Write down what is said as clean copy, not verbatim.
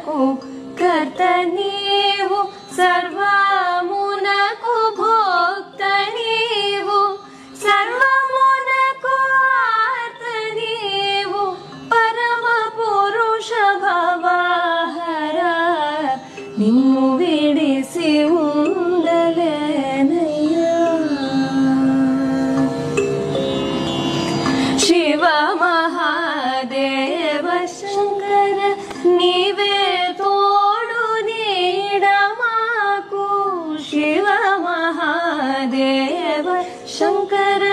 సర్వమునకు కర్త నీవు, సర్వమునకు భోక్త నీవు, సర్వమునకు ఆర్త నీవు, పరమ పురుష భవహర నిన్ను విడిసి ఉండలేనయ్యా. శివ మహాదేవ శంకర నీవే తోడు నీడ మాకు. శివ మహాదేవ శంకర